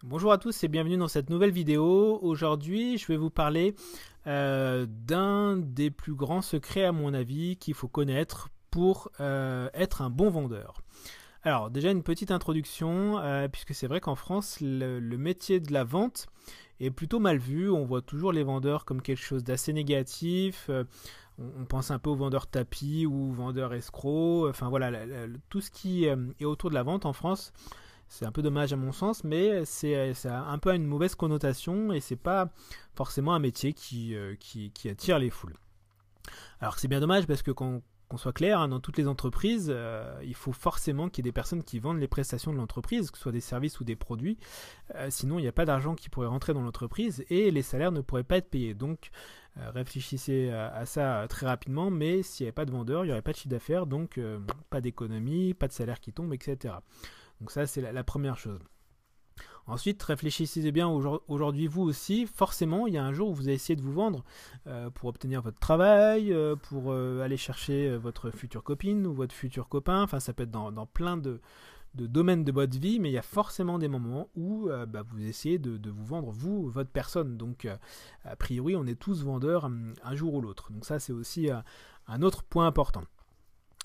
Bonjour à tous et bienvenue dans cette nouvelle vidéo. Aujourd'hui, je vais vous parler d'un des plus grands secrets à mon avis qu'il faut connaître pour être un bon vendeur. Alors déjà une petite introduction, puisque c'est vrai qu'en France, le métier de la vente est plutôt mal vu. On voit toujours les vendeurs comme quelque chose d'assez négatif. On pense un peu aux vendeurs tapis ou vendeurs escrocs. Enfin voilà, tout ce qui est autour de la vente en France, c'est un peu dommage à mon sens, mais ça a un peu une mauvaise connotation et c'est pas forcément un métier qui attire les foules. Alors c'est bien dommage parce que qu'on soit clair, hein, dans toutes les entreprises, il faut forcément qu'il y ait des personnes qui vendent les prestations de l'entreprise, que ce soit des services ou des produits. Sinon, il n'y a pas d'argent qui pourrait rentrer dans l'entreprise et les salaires ne pourraient pas être payés. Donc, réfléchissez à ça très rapidement, mais s'il n'y avait pas de vendeurs, il n'y aurait pas de chiffre d'affaires, donc pas d'économie, pas de salaire qui tombe, etc. Donc ça, c'est la première chose. Ensuite, réfléchissez bien aujourd'hui vous aussi. Forcément, il y a un jour où vous allez essayer de vous vendre pour obtenir votre travail, pour aller chercher votre future copine ou votre futur copain. Enfin, ça peut être dans plein de domaines de votre vie, mais il y a forcément des moments où vous essayez de vous vendre, vous, votre personne. Donc, a priori, on est tous vendeurs un jour ou l'autre. Donc ça, c'est aussi un autre point important.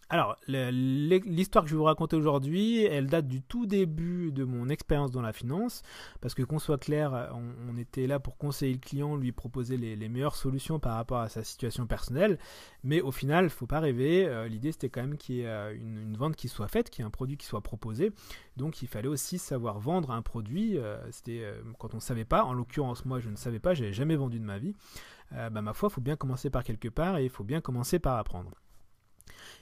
Alors, l'histoire que je vais vous raconter aujourd'hui, elle date du tout début de mon expérience dans la finance, parce que qu'on soit clair, on était là pour conseiller le client, lui proposer les meilleures solutions par rapport à sa situation personnelle, mais au final, il ne faut pas rêver, l'idée c'était quand même qu'il y ait une vente qui soit faite, qu'il y ait un produit qui soit proposé, donc il fallait aussi savoir vendre un produit, c'était quand on ne savait pas, en l'occurrence moi je ne savais pas, je n'avais jamais vendu de ma vie, ma foi, il faut bien commencer par quelque part et il faut bien commencer par apprendre.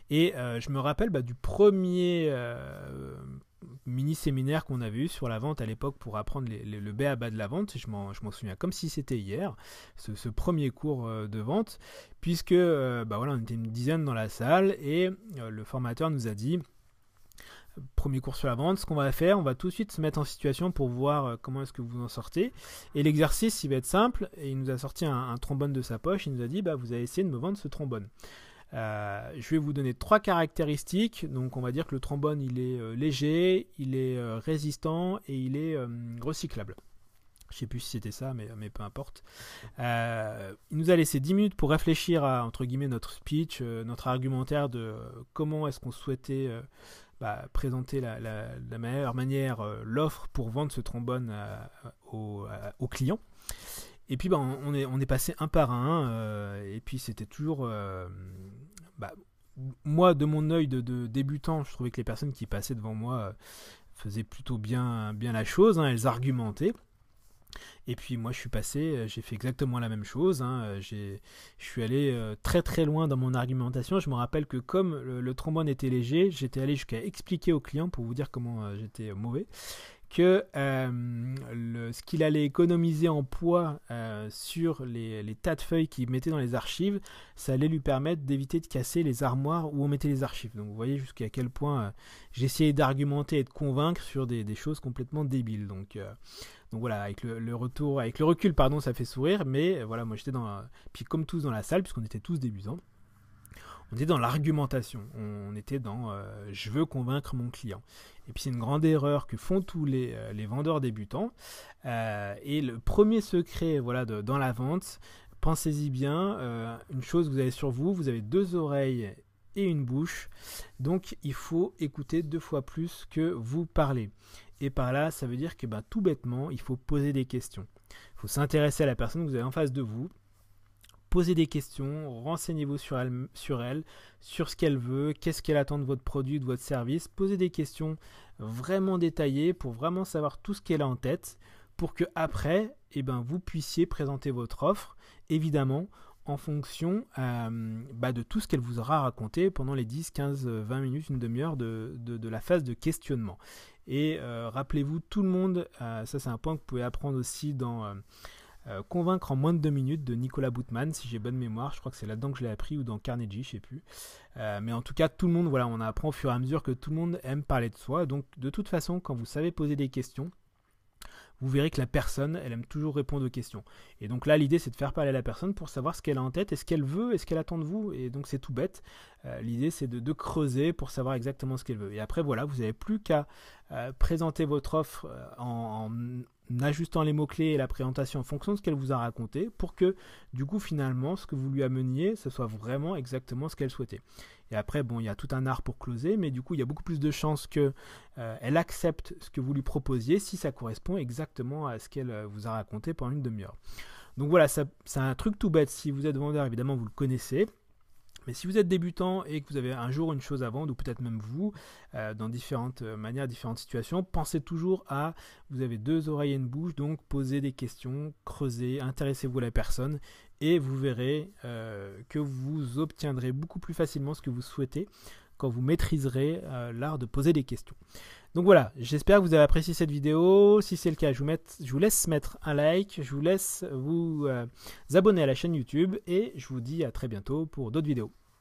Et je me rappelle du premier mini-séminaire qu'on avait eu sur la vente à l'époque pour apprendre le B à bas de la vente. Je m'en souviens comme si c'était hier, ce premier cours de vente, puisque on était une dizaine dans la salle et le formateur nous a dit, premier cours sur la vente, ce qu'on va faire, on va tout de suite se mettre en situation pour voir comment est-ce que vous en sortez. Et l'exercice, il va être simple, et il nous a sorti un trombone de sa poche, il nous a dit, vous allez essayer de me vendre ce trombone. Je vais vous donner 3 caractéristiques. Donc on va dire que le trombone il est léger, il est résistant et il est recyclable. Je ne sais plus si c'était ça, mais peu importe. Il nous a laissé 10 minutes pour réfléchir à entre guillemets notre speech, notre argumentaire de comment est-ce qu'on souhaitait présenter la meilleure manière l'offre pour vendre ce trombone au client. Et puis on est passé un par un, et puis c'était toujours moi de mon œil de débutant, je trouvais que les personnes qui passaient devant moi faisaient plutôt bien la chose, hein, elles argumentaient. Et puis moi je suis passé, j'ai fait exactement la même chose, hein, je suis allé très très loin dans mon argumentation. Je me rappelle que comme le trombone était léger, j'étais allé jusqu'à expliquer au client pour vous dire comment j'étais mauvais, que ce qu'il allait économiser en poids sur les tas de feuilles qu'il mettait dans les archives, ça allait lui permettre d'éviter de casser les armoires où on mettait les archives. Donc vous voyez jusqu'à quel point j'essayais d'argumenter et de convaincre sur des choses complètement débiles. Donc voilà, avec le recul, pardon, ça fait sourire, mais voilà, moi j'étais puis comme tous dans la salle, puisqu'on était tous débutants, on était dans l'argumentation, on était dans je veux convaincre mon client. Et puis c'est une grande erreur que font tous les vendeurs débutants. Et le premier secret dans la vente, pensez-y bien, une chose que vous avez sur vous, vous avez 2 oreilles et une bouche, donc il faut écouter 2 fois plus que vous parlez. Et par là, ça veut dire que tout bêtement, il faut poser des questions. Il faut s'intéresser à la personne que vous avez en face de vous, posez des questions, renseignez-vous sur elle, sur ce qu'elle veut, qu'est-ce qu'elle attend de votre produit, de votre service. Posez des questions vraiment détaillées pour vraiment savoir tout ce qu'elle a en tête, pour que après, vous puissiez présenter votre offre, évidemment, en fonction de tout ce qu'elle vous aura raconté pendant les 10, 15, 20 minutes, une demi-heure de la phase de questionnement. Et rappelez-vous, tout le monde, ça c'est un point que vous pouvez apprendre aussi dans Convaincre en moins de 2 minutes de Nicolas Boutman, si j'ai bonne mémoire, je crois que c'est là-dedans que je l'ai appris ou dans Carnegie, je sais plus. Mais en tout cas, tout le monde, on apprend au fur et à mesure que tout le monde aime parler de soi. Donc de toute façon, quand vous savez poser des questions, vous verrez que la personne, elle aime toujours répondre aux questions. Et donc là, l'idée, c'est de faire parler à la personne pour savoir ce qu'elle a en tête, et ce qu'elle veut, et ce qu'elle attend de vous. Et donc c'est tout bête. L'idée, c'est de creuser pour savoir exactement ce qu'elle veut. Et après, voilà, vous n'avez plus qu'à présenter votre offre en ajustant les mots-clés et la présentation en fonction de ce qu'elle vous a raconté pour que du coup finalement ce que vous lui ameniez ce soit vraiment exactement ce qu'elle souhaitait. Et après bon, il y a tout un art pour closer, mais du coup il y a beaucoup plus de chances que elle accepte ce que vous lui proposiez si ça correspond exactement à ce qu'elle vous a raconté pendant une demi-heure. Donc voilà, c'est un truc tout bête. Si vous êtes vendeur, évidemment vous le connaissez. Mais si vous êtes débutant et que vous avez un jour une chose à vendre, ou peut-être même vous, dans différentes manières, différentes situations, pensez toujours à, vous avez 2 oreilles et une bouche, donc posez des questions, creusez, intéressez-vous à la personne, et vous verrez que vous obtiendrez beaucoup plus facilement ce que vous souhaitez quand vous maîtriserez l'art de poser des questions. Donc voilà, j'espère que vous avez apprécié cette vidéo. Si c'est le cas, je vous laisse mettre un like, je vous laisse vous abonner à la chaîne YouTube et je vous dis à très bientôt pour d'autres vidéos.